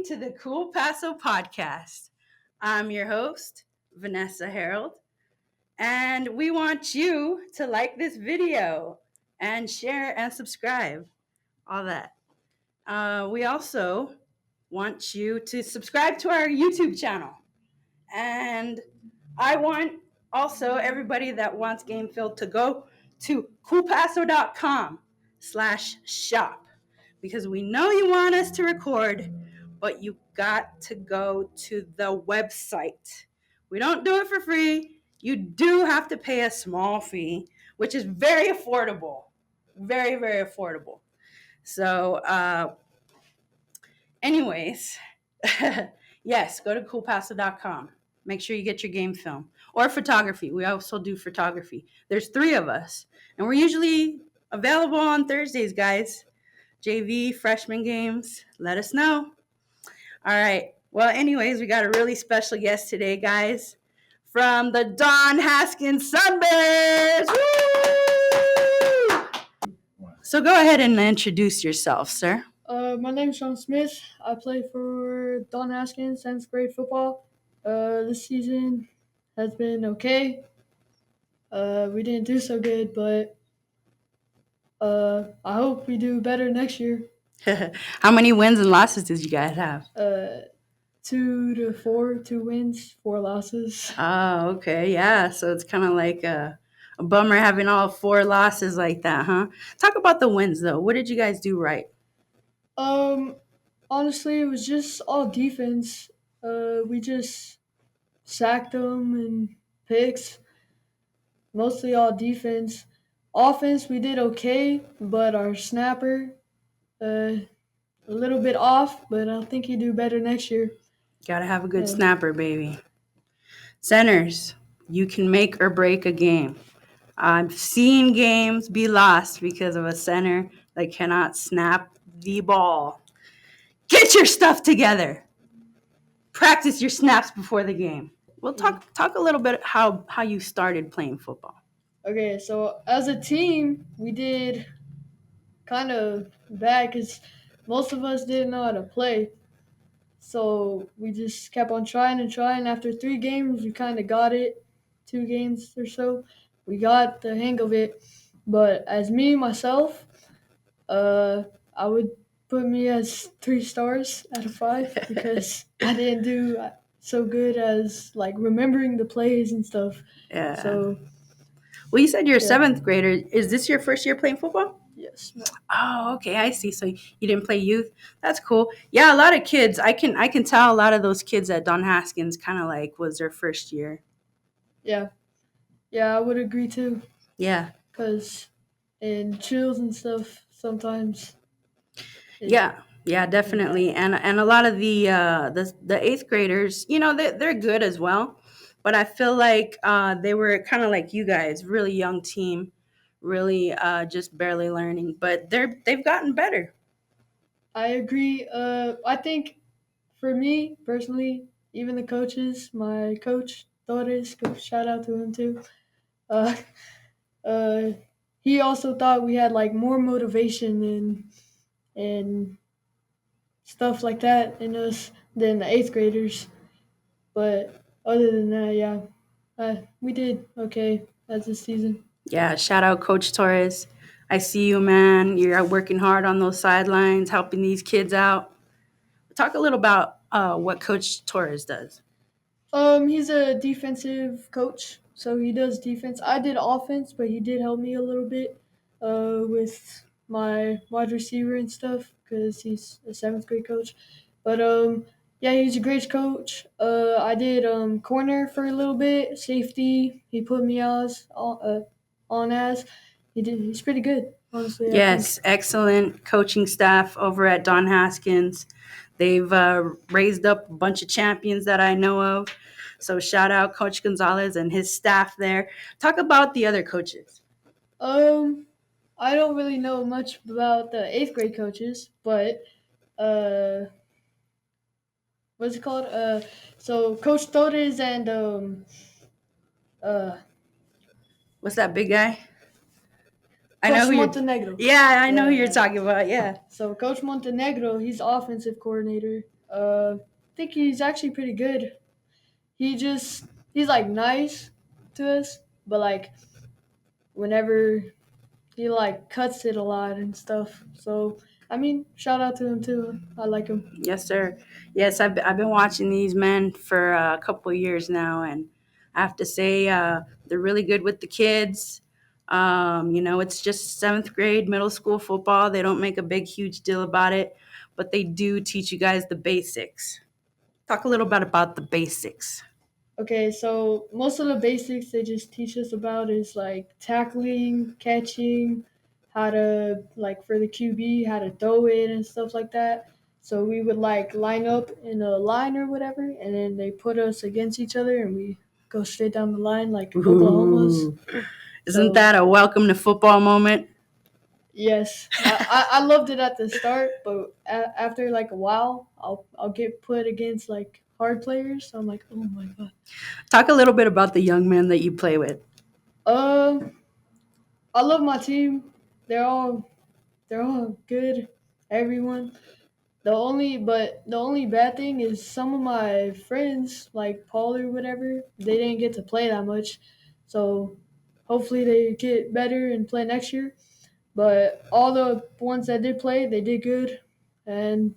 to the Cool Paso podcast. I'm your host, Vanessa Harold, and we want you to like this video and share and subscribe, all that. We also want you to subscribe to our YouTube channel. And I want also everybody that wants Game Filled to go to coolpaso.com/shop because we know you want us to record, but you got to go to the website. We don't do it for free. You do have to pay a small fee, which is very affordable. Very, very affordable. So, anyways, yes, go to coolpaso.com. Make sure you get your game film or photography. We also do photography. There's 3 of us, and we're usually available on Thursdays, guys. JV, freshman games, let us know. All right. Well, anyways, we got a really special guest today, guys, from the Don Haskins Sunbears. Woo! So go ahead and introduce yourself, sir. My name is Sean Smith. I play for Don Haskins, 7th grade football. This season has been okay. We didn't do so good, but I hope we do better next year. How many wins and losses did you guys have? 2 to 4, 2 wins, 4 losses. Oh, okay. Yeah. So it's kind of like a bummer having all 4 losses like that, huh? Talk about the wins, though. What did you guys do right? Honestly, it was just all defense. We just sacked them and picks. Mostly all defense. Offense, we did okay, but our snapper, a little bit off, but I think he'd do better next year. Gotta have a good snapper, baby. Centers, you can make or break a game. I've seen games be lost because of a center that cannot snap the ball. Get your stuff together. Practice your snaps before the game. We'll talk a little bit how you started playing football. Okay, so as a team, we did kind of bad because most of us didn't know how to play. So we just kept on trying and trying. After 3 games, we kind of got it. 2 games or so, we got the hang of it. But as myself, I would put me as 3 stars out of 5 because I didn't do so good as like remembering the plays and stuff. Yeah. So. Well, you said you're a 7th grader. Is this your first year playing football? Yes. Oh, okay, I see. So you didn't play youth. That's cool. Yeah, a lot of kids. I can tell a lot of those kids at Don Haskins kind of like was their first year. Yeah, I would agree too. Yeah. Because in chills and stuff sometimes. Yeah, definitely. And a lot of the 8th graders, they're good as well. But I feel like they were kind of like you guys, really young team, really just barely learning. But they've gotten better. I agree. I think for me personally, even the coaches, my coach Torres, shout out to him too. Uh, he also thought we had like more motivation and stuff like that in us than the 8th graders. But other than that, yeah, we did okay as this season. Yeah, shout out Coach Torres. I see you, man. You're working hard on those sidelines, helping these kids out. Talk a little about what Coach Torres does. He's a defensive coach, so he does defense. I did offense, but he did help me a little bit with my wide receiver and stuff because he's a 7th grade coach. But yeah, he's a great coach. I did corner for a little bit, safety. He put me on as. He's pretty good, honestly. Yes, excellent coaching staff over at Don Haskins. They've raised up a bunch of champions that I know of. So shout out Coach Gonzalez and his staff there. Talk about the other coaches. I don't really know much about the 8th grade coaches, but what's it called? So Coach Torres and what's that big guy? Coach Montenegro. Yeah, I know who you're talking about. Yeah. So Coach Montenegro, he's offensive coordinator. I think he's actually pretty good. He's like nice to us, but like whenever he like cuts it a lot and stuff. So I mean, shout out to him too. I like him. Yes, sir. Yes, I've been watching these men for a couple of years now, and I have to say they're really good with the kids. It's just seventh grade, middle school football. They don't make a big, huge deal about it, but they do teach you guys the basics. Talk a little bit about the basics. Okay, so most of the basics they just teach us about is like tackling, catching, how to like for the QB, how to throw it and stuff like that. So we would like line up in a line or whatever, and then they put us against each other, and we go straight down the line like Oklahoma's. Ooh. Isn't So that a welcome to football moment? yes, I loved it at the start, but after like a while, I'll get put against like hard players. So I'm like, oh my god. Talk a little bit about the young men that you play with. Uh, I love my team. They're all good. Everyone. The only bad thing is some of my friends, like Paul or whatever, they didn't get to play that much. So hopefully they get better and play next year. But all the ones that did play, they did good. And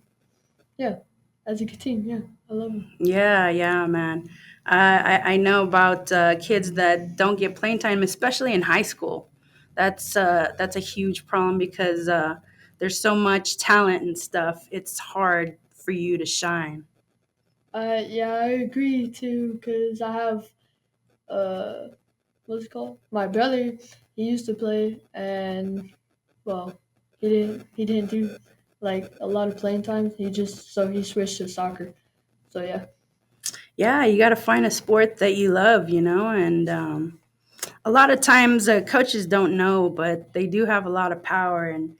yeah, as a good team, yeah, I love them. Yeah, yeah, man. I know about kids that don't get playing time, especially in high school. That's a huge problem because there's so much talent and stuff. It's hard for you to shine. Yeah, I agree too, because I have uh, what's it called? My brother, he used to play, and well, he didn't do like a lot of playing time. He switched to soccer. So yeah, Yeah, you got to find a sport that you love, and a lot of times coaches don't know, but they do have a lot of power in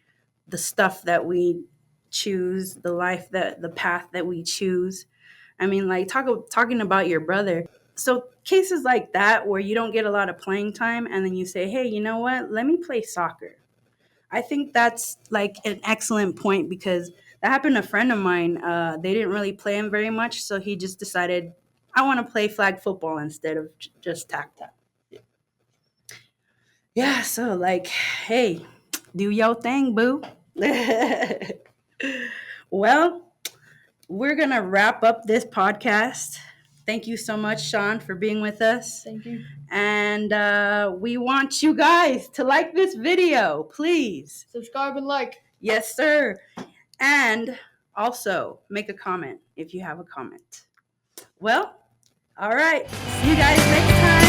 the stuff that we choose, the path that we choose. I mean, like talking about your brother. So cases like that where you don't get a lot of playing time, and then you say, "Hey, you know what? Let me play soccer." I think that's like an excellent point because that happened to a friend of mine. They didn't really play him very much, so he just decided, "I want to play flag football instead of just tackle." Yeah, so like, hey, do your thing, boo. Well, we're going to wrap up this podcast. Thank you so much, Sean, for being with us. thank you. And we want you guys to like this video, please. Subscribe and like. Yes, sir. And also make a comment if you have a comment. Well, all right. See you guys next time.